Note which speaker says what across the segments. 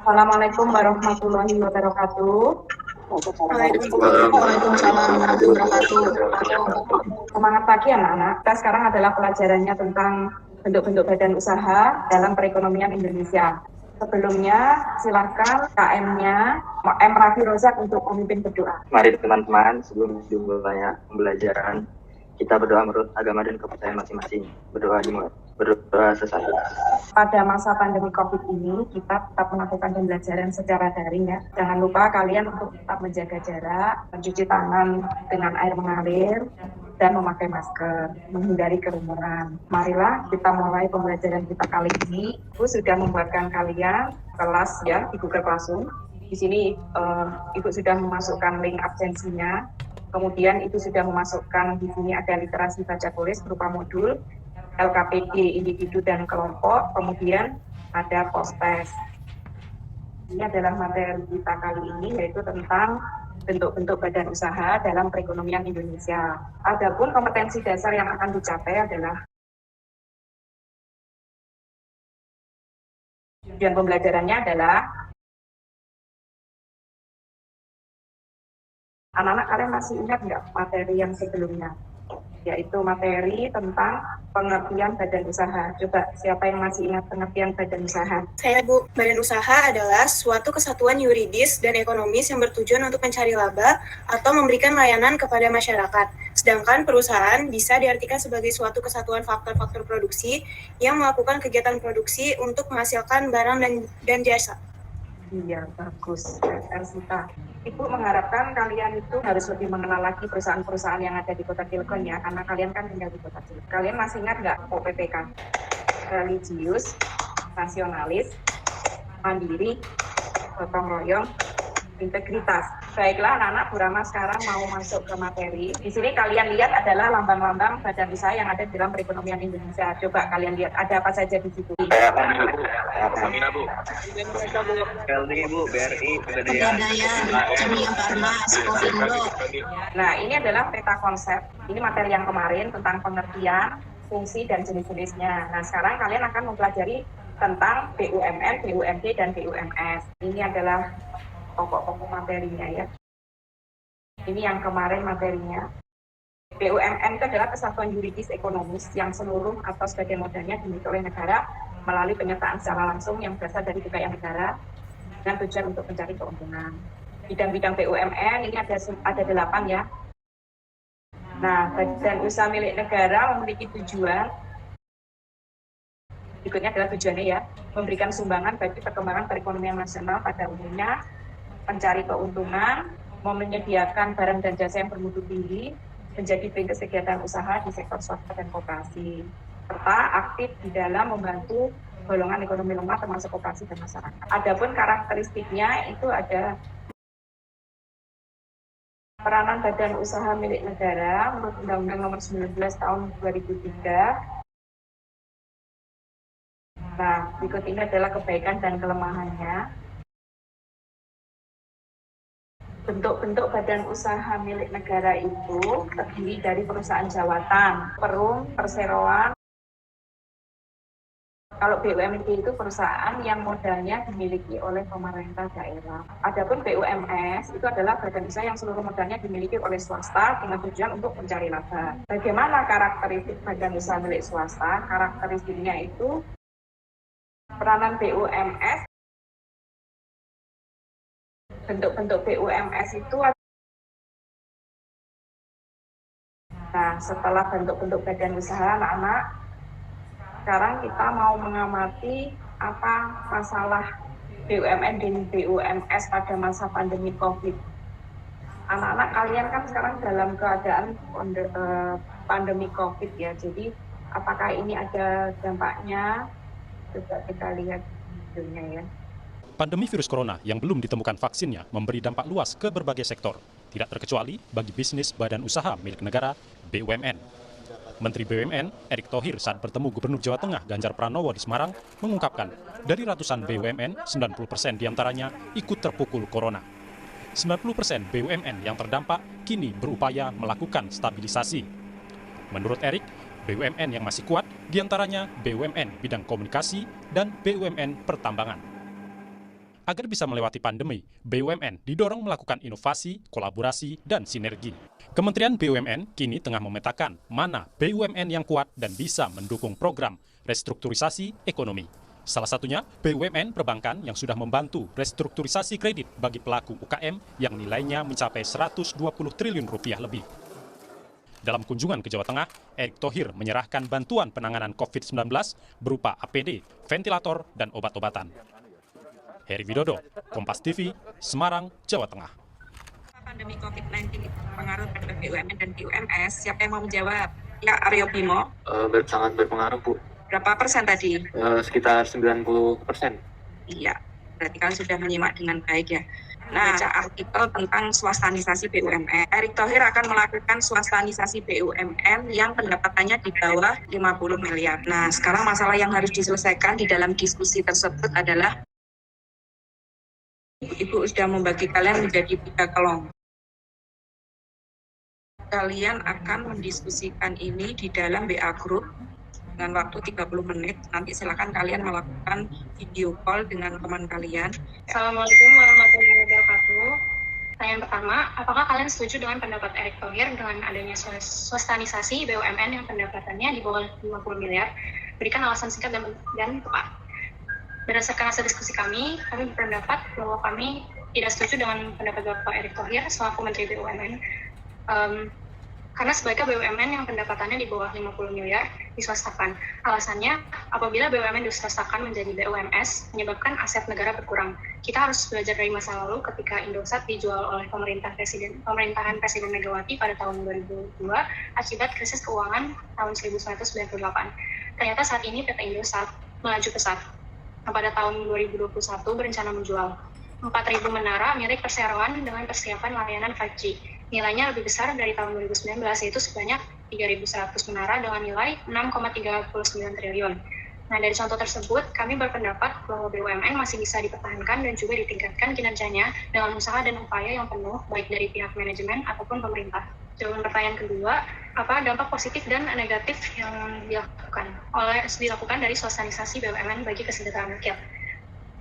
Speaker 1: Assalamualaikum warahmatullahi wabarakatuh.
Speaker 2: Waalaikumsalam warahmatullahi wabarakatuh.
Speaker 1: Semangat pagi anak-anak. Kita sekarang adalah pelajarannya tentang bentuk-bentuk badan usaha dalam perekonomian Indonesia. Sebelumnya, silakan KM-nya M. Raffi Rozak untuk memimpin berdoa.
Speaker 3: Mari teman-teman, sebelum dimulainya pembelajaran, kita berdoa menurut agama dan kepercayaan masing-masing. Berdoa sesaat.
Speaker 1: Pada masa pandemi COVID ini, kita tetap melakukan pembelajaran secara daring ya. Jangan lupa kalian untuk tetap menjaga jarak, mencuci tangan dengan air mengalir, dan memakai masker, menghindari kerumunan. Marilah kita mulai pembelajaran kita kali ini. Ibu sudah membuatkan kalian kelas ya di Google Classroom. Di sini Ibu sudah memasukkan link absensinya. Kemudian Ibu sudah memasukkan di sini ada literasi baca tulis berupa modul LKPD individu dan kelompok, kemudian ada post-test. Ini adalah materi kita kali ini, yaitu tentang bentuk-bentuk badan usaha dalam perekonomian Indonesia. Adapun kompetensi dasar yang akan dicapai adalah tujuan pembelajarannya adalah anak-anak kalian masih ingat nggak materi yang sebelumnya? Yaitu materi tentang pengertian badan usaha. Coba siapa yang masih ingat pengertian badan usaha?
Speaker 2: Saya, Bu. Badan usaha adalah suatu kesatuan yuridis dan ekonomis yang bertujuan untuk mencari laba atau memberikan layanan kepada masyarakat. Sedangkan perusahaan bisa diartikan sebagai suatu kesatuan faktor-faktor produksi yang melakukan kegiatan produksi untuk menghasilkan barang dan jasa.
Speaker 1: Iya, bagus. Sita. Ibu mengharapkan kalian itu harus lebih mengenal lagi perusahaan-perusahaan yang ada di Kota Cilegon ya, karena kalian kan tinggal di Kota Cilegon. Kalian masih ingat nggak OPPK? Religius, nasionalis, mandiri, gotong royong, integritas. Baiklah anak-anak, Bu Rama sekarang mau masuk ke materi. Di sini kalian lihat adalah lambang-lambang badan usaha yang ada di dalam perekonomian Indonesia. Coba kalian lihat ada apa saja di situ.
Speaker 3: Pertamina, Bu. LD, Bu. BRI, Pegadaian,
Speaker 2: Kimia Farma, Skopindo.
Speaker 1: Nah, ini adalah peta konsep. Ini materi yang kemarin tentang pengertian, fungsi, dan jenis-jenisnya. Nah, sekarang kalian akan mempelajari tentang BUMN, BUMD, dan BUMS. Ini adalah pokok-pokok materinya ya. Ini yang kemarin materinya. BUMN itu adalah kesatuan yuridis ekonomis yang seluruh atau sebagian modalnya dimiliki oleh negara melalui penyertaan secara langsung yang berasal dari kekayaan negara dengan tujuan untuk mencari keuntungan. Bidang-bidang BUMN ini ada 8 ya. Nah, badan usaha milik negara memiliki tujuan. Berikutnya adalah tujuannya ya, memberikan sumbangan bagi perkembangan perekonomian nasional pada umumnya, mencari keuntungan, menyediakan barang dan jasa yang bermutu tinggi, menjadi perintis kegiatan usaha di sektor swasta dan koperasi, serta aktif di dalam membantu golongan ekonomi lemah termasuk koperasi dan masyarakat. Adapun karakteristiknya itu ada peranan badan usaha milik negara menurut Undang-Undang Nomor 19 Tahun 2003. Nah, berikut ini adalah kebaikan dan kelemahannya. Bentuk-bentuk badan usaha milik negara itu terdiri dari perusahaan jawatan, perum, perseroan. Kalau BUMD itu perusahaan yang modalnya dimiliki oleh pemerintah daerah. Adapun BUMS itu adalah badan usaha yang seluruh modalnya dimiliki oleh swasta dengan tujuan untuk mencari laba. Bagaimana karakteristik badan usaha milik swasta? Karakteristiknya itu peranan BUMS. Bentuk-bentuk BUMS itu nah, setelah bentuk-bentuk badan usaha anak-anak, sekarang kita mau mengamati apa masalah BUMN dan BUMS pada masa pandemi COVID. Anak-anak kalian kan sekarang dalam keadaan pandemi COVID ya, jadi apakah ini ada dampaknya? Coba kita lihat videonya ya.
Speaker 4: Pandemi virus corona yang belum ditemukan vaksinnya memberi dampak luas ke berbagai sektor, tidak terkecuali bagi bisnis badan usaha milik negara, BUMN. Menteri BUMN, Erick Thohir saat bertemu Gubernur Jawa Tengah Ganjar Pranowo di Semarang mengungkapkan dari ratusan BUMN, 90% diantaranya ikut terpukul corona. 90% BUMN yang terdampak kini berupaya melakukan stabilisasi. Menurut Erick, BUMN yang masih kuat diantaranya BUMN bidang komunikasi dan BUMN pertambangan. Agar bisa melewati pandemi, BUMN didorong melakukan inovasi, kolaborasi, dan sinergi. Kementerian BUMN kini tengah memetakan mana BUMN yang kuat dan bisa mendukung program restrukturisasi ekonomi. Salah satunya BUMN perbankan yang sudah membantu restrukturisasi kredit bagi pelaku UKM yang nilainya mencapai 120 triliun rupiah lebih. Dalam kunjungan ke Jawa Tengah, Erick Thohir menyerahkan bantuan penanganan COVID-19 berupa APD, ventilator, dan obat-obatan. Heri Widodo, Kompas TV, Semarang, Jawa Tengah.
Speaker 1: Pandemi COVID-19 pengaruh pada BUMN dan BUMS, siapa yang mau menjawab? Ya, Aryo Bimo.
Speaker 3: Sangat berpengaruh, Bu.
Speaker 1: Berapa persen tadi?
Speaker 3: Sekitar 90%.
Speaker 1: Iya, berarti kalian sudah menyimak dengan baik ya. Nah, baca artikel tentang swastanisasi BUMN. Erick Thohir akan melakukan swastanisasi BUMN yang pendapatannya di bawah 50 miliar. Nah, sekarang masalah yang harus diselesaikan di dalam diskusi tersebut adalah Ibu sudah membagi kalian menjadi 3 kelompok. Kalian akan mendiskusikan ini di dalam WA Group dengan waktu 30 menit. Nanti silakan kalian melakukan video call dengan teman kalian.
Speaker 2: Assalamualaikum warahmatullahi wabarakatuh. Pertanyaan pertama, apakah kalian setuju dengan pendapat Erick Thohir dengan adanya swastanisasi BUMN yang pendapatannya di bawah 50 miliar? Berikan alasan singkat dan tepat. Berdasarkan hasil diskusi kami berpendapat bahwa kami tidak setuju dengan pendapat Bapak Erick Thohir selaku Menteri BUMN. Karena sebaiknya BUMN yang pendapatannya di bawah 50 miliar diswastakan. Alasannya, apabila BUMN diswastakan menjadi BUMS, menyebabkan aset negara berkurang. Kita harus belajar dari masa lalu ketika Indosat dijual oleh pemerintahan Presiden Megawati pada tahun 2002 akibat krisis keuangan tahun 1998. Ternyata saat ini PT Indosat melaju pesat. Pada tahun 2021 berencana menjual 4.000 menara milik perseroan dengan persiapan layanan 5G. Nilainya lebih besar dari tahun 2019, yaitu sebanyak 3.100 menara dengan nilai 6,39 triliun. Nah, dari contoh tersebut, kami berpendapat bahwa BUMN masih bisa dipertahankan dan juga ditingkatkan kinerjanya dengan usaha dan upaya yang penuh, baik dari pihak manajemen ataupun pemerintah. Jawaban pertanyaan kedua, apa dampak positif dan negatif yang dilakukan dari swastanisasi BUMN bagi kesejahteraan rakyat?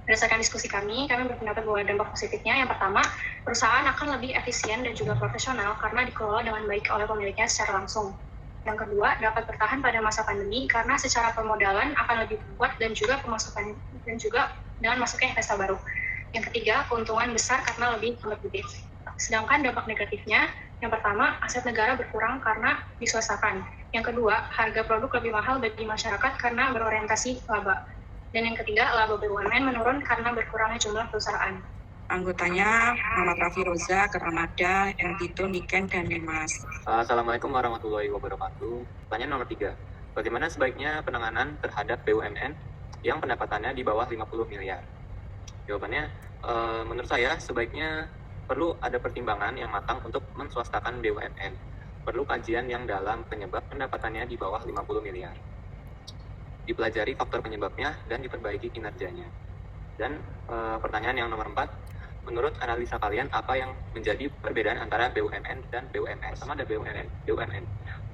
Speaker 2: Berdasarkan diskusi kami berpendapat bahwa dampak positifnya yang pertama, perusahaan akan lebih efisien dan juga profesional karena dikelola dengan baik oleh pemiliknya secara langsung. Yang kedua, dapat bertahan pada masa pandemi karena secara permodalan akan lebih kuat dan juga pemasukan dan juga dengan masuknya investor baru. Yang ketiga, keuntungan besar karena lebih kompetitif. Sedangkan dampak negatifnya, yang pertama, aset negara berkurang karena diswastakan. Yang kedua, harga produk lebih mahal bagi masyarakat karena berorientasi laba. Dan yang ketiga, laba BUMN menurun karena berkurangnya jumlah perusahaan.
Speaker 1: Anggotanya Muhammad Rafi Roza, Keramada, Entito, Niken, dan Demas.
Speaker 3: Assalamualaikum warahmatullahi wabarakatuh. Pertanyaan nomor 3. Bagaimana sebaiknya penanganan terhadap BUMN yang pendapatannya di bawah 50 miliar? Jawabannya, menurut saya sebaiknya perlu ada pertimbangan yang matang untuk menswastakan BUMN. Perlu kajian yang dalam penyebab pendapatannya di bawah 50 miliar. Dipelajari faktor penyebabnya dan diperbaiki kinerjanya. Dan pertanyaan yang nomor 4, menurut analisa kalian apa yang menjadi perbedaan antara BUMN dan BUMS? Sama ada BUMN.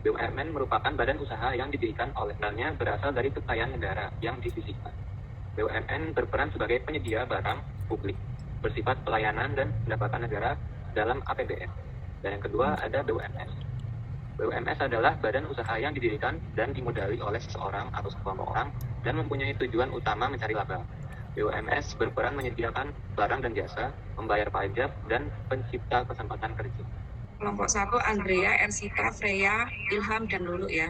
Speaker 3: BUMN merupakan badan usaha yang didirikan oleh dananya berasal dari kekayaan negara yang disisihkan. BUMN berperan sebagai penyedia barang publik, bersifat pelayanan dan pendapatan negara dalam APBN. Dan yang kedua ada BUMS. BUMS adalah badan usaha yang didirikan dan dimodali oleh seseorang atau sekelompok orang dan mempunyai tujuan utama mencari laba. BUMS berperan menyediakan barang dan jasa, membayar pajak, dan pencipta kesempatan kerja.
Speaker 1: Kelompok 1, Andrea, Ersita, Freya, Ilham, dan Lulu ya.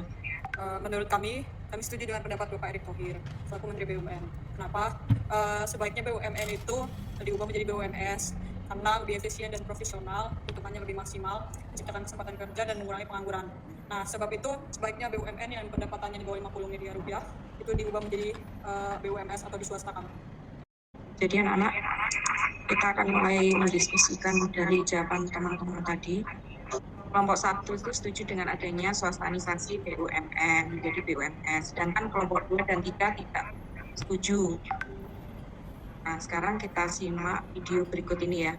Speaker 5: Menurut kami setuju dengan pendapat Bapak Erick Thohir selaku Menteri BUMN. Kenapa? Sebaiknya BUMN itu diubah menjadi BUMS karena lebih efisien dan profesional, keuntungannya lebih maksimal, menciptakan kesempatan kerja dan mengurangi pengangguran. Nah, sebab itu sebaiknya BUMN yang pendapatannya di bawah 50 miliar rupiah itu diubah menjadi BUMS atau diswastakan.
Speaker 1: Jadi anak-anak, kita akan mulai mendiskusikan dari jawaban teman-teman tadi. Kelompok 1 itu setuju dengan adanya swastanisasi BUMN menjadi BUMS, sedangkan kelompok 2 dan 3 tidak setuju. Nah, sekarang kita simak video berikut ini ya.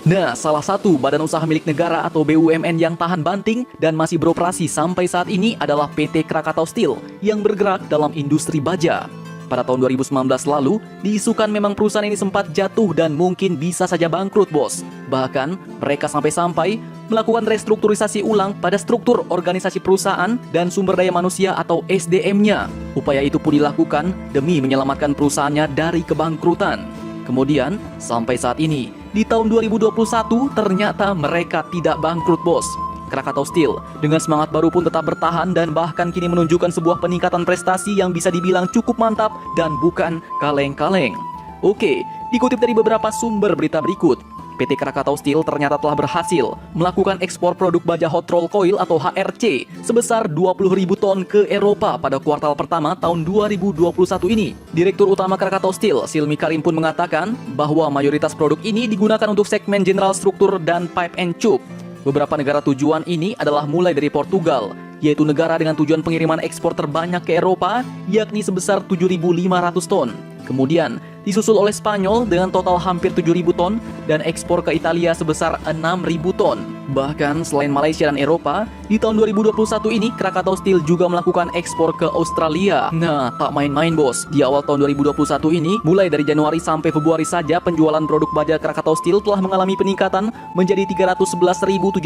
Speaker 6: Nah, salah satu badan usaha milik negara atau BUMN yang tahan banting dan masih beroperasi sampai saat ini adalah PT Krakatau Steel yang bergerak dalam industri baja. Pada tahun 2019 lalu, diisukan memang perusahaan ini sempat jatuh dan mungkin bisa saja bangkrut, bos. Bahkan, mereka sampai-sampai melakukan restrukturisasi ulang pada struktur organisasi perusahaan dan sumber daya manusia atau SDM-nya. Upaya itu pun dilakukan demi menyelamatkan perusahaannya dari kebangkrutan. Kemudian, sampai saat ini, di tahun 2021 ternyata mereka tidak bangkrut, bos. Krakatau Steel dengan semangat baru pun tetap bertahan dan bahkan kini menunjukkan sebuah peningkatan prestasi yang bisa dibilang cukup mantap dan bukan kaleng-kaleng. Oke, dikutip dari beberapa sumber berita berikut, PT Krakatau Steel ternyata telah berhasil melakukan ekspor produk baja hot roll coil atau HRC sebesar 20.000 ton ke Eropa pada kuartal pertama tahun 2021 ini. Direktur Utama Krakatau Steel, Silmi Karim pun mengatakan bahwa mayoritas produk ini digunakan untuk segmen general struktur dan pipe and tube. Beberapa negara tujuan ini adalah mulai dari Portugal, yaitu negara dengan tujuan pengiriman ekspor terbanyak ke Eropa, yakni sebesar 7.500 ton. Kemudian, disusul oleh Spanyol dengan total hampir 7.000 ton dan ekspor ke Italia sebesar 6.000 ton. Bahkan selain Malaysia dan Eropa, di tahun 2021 ini Krakatau Steel juga melakukan ekspor ke Australia. Nah, tak main-main, bos. Di awal tahun 2021 ini, mulai dari Januari sampai Februari saja penjualan produk baja Krakatau Steel telah mengalami peningkatan menjadi 311.758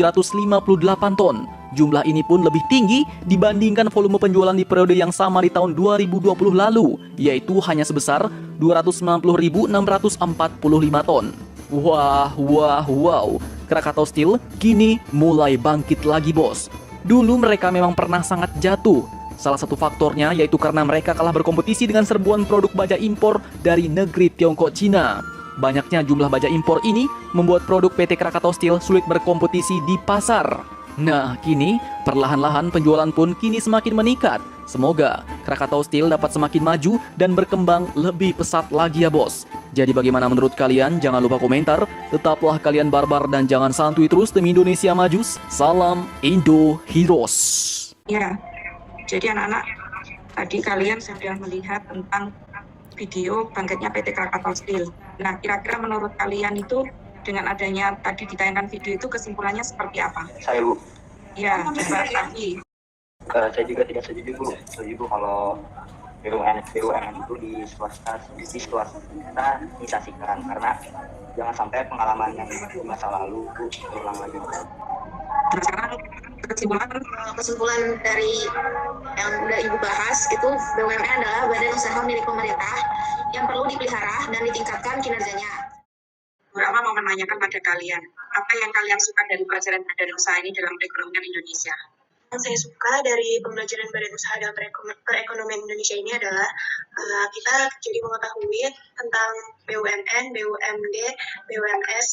Speaker 6: ton. Jumlah ini pun lebih tinggi dibandingkan volume penjualan di periode yang sama di tahun 2020 lalu, yaitu hanya sebesar 290.645 ton. Wow. Krakatau Steel kini mulai bangkit lagi, bos. Dulu mereka memang pernah sangat jatuh. Salah satu faktornya yaitu karena mereka kalah berkompetisi dengan serbuan produk baja impor dari negeri Tiongkok Cina. Banyaknya jumlah baja impor ini membuat produk PT Krakatau Steel sulit berkompetisi di pasar. Nah, kini perlahan-lahan penjualan pun kini semakin meningkat. Semoga Krakatau Steel dapat semakin maju dan berkembang lebih pesat lagi ya, bos. Jadi bagaimana menurut kalian? Jangan lupa komentar. Tetaplah kalian barbar dan jangan santuy terus demi Indonesia maju. Salam Indo Heroes.
Speaker 1: Ya, jadi anak-anak, tadi kalian sudah melihat tentang video bangkitnya PT Krakatau Steel. Nah, kira-kira menurut kalian itu dengan adanya tadi ditayangkan video itu kesimpulannya seperti apa?
Speaker 7: Saya, Bu.
Speaker 1: Ya, coba lagi.
Speaker 7: Saya juga tidak setuju, Bu. Setuju, Bu, kalau BUMN itu di swasta kita disasikan, karena jangan sampai pengalaman yang di masa lalu berulang lagi.
Speaker 1: Nah, sekarang
Speaker 2: Kesimpulan dari yang udah Ibu bahas itu, BUMN adalah badan usaha milik pemerintah yang perlu dipelihara dan ditingkatkan kinerjanya.
Speaker 1: Bu Rama mau menanyakan pada kalian, apa yang kalian suka dari pelajaran badan usaha ini dalam perekonomian Indonesia?
Speaker 2: Yang saya suka dari pembelajaran badan usaha dalam perekonomian Indonesia ini adalah kita jadi mengetahui tentang BUMN, BUMD, BUMS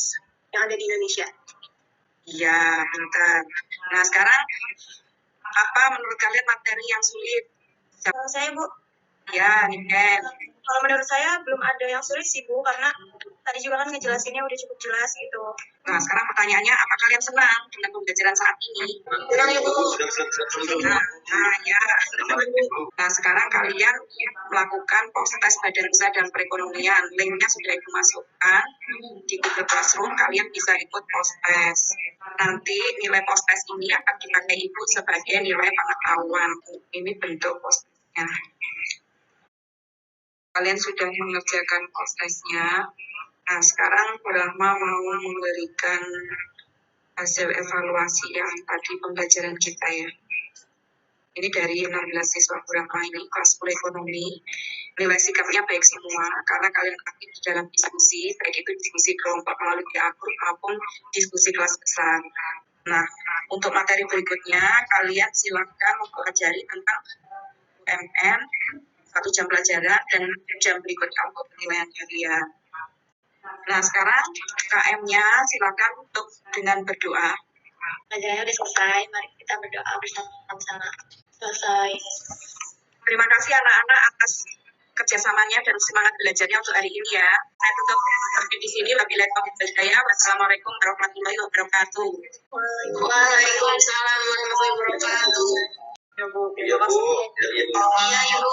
Speaker 2: yang ada di Indonesia.
Speaker 1: Iya, mantap. Nah, sekarang apa menurut kalian materi yang sulit?
Speaker 2: Saya, Bu,
Speaker 1: Ya, Niken.
Speaker 2: kalau menurut saya belum ada yang sulit sih, Bu, karena tadi juga kan ngejelasinnya udah cukup jelas gitu.
Speaker 1: Nah, sekarang pertanyaannya, apa kalian senang dengan pembelajaran saat ini?
Speaker 2: Senang ya, Bu.
Speaker 1: Ya. Nah, sekarang kalian melakukan tes badan usaha dan perekonomian. Linknya sudah Ibu masukkan di Google Classroom. Kalian bisa ikut tes. Nanti nilai tes ini akan dipakai Ibu sebagai nilai pengetahuan. Ini bentuk tesnya. Kalian sudah mengerjakan tesnya. Nah, sekarang Bu Rahma mau memberikan hasil evaluasi yang tadi pembelajaran kita ya. Ini dari 16 siswa Bu Rahma ini, kelas 10 ekonomi. Nilai sikapnya baik semua, karena kalian aktif di dalam diskusi, baik itu diskusi kelompok melalui WA group maupun diskusi kelas besar. Nah, untuk materi berikutnya, kalian silakan mempelajari tentang UMN, 1 jam pelajaran, dan jam berikutnya untuk penilaian kalian. Nah, sekarang KM-nya silakan untuk dengan berdoa.
Speaker 2: Pelajarannya udah selesai, mari kita berdoa bersama-sama. Selesai.
Speaker 1: Terima kasih anak-anak atas kerjasamanya dan semangat belajarnya untuk hari ini ya. Saya tutup di sini. Wabillahi taufiq wal hidayah. Wassalamualaikum warahmatullahi wabarakatuh.
Speaker 2: Waalaikumsalam warahmatullahi wabarakatuh.
Speaker 1: Ya, Bu.
Speaker 2: Iya, Ibu.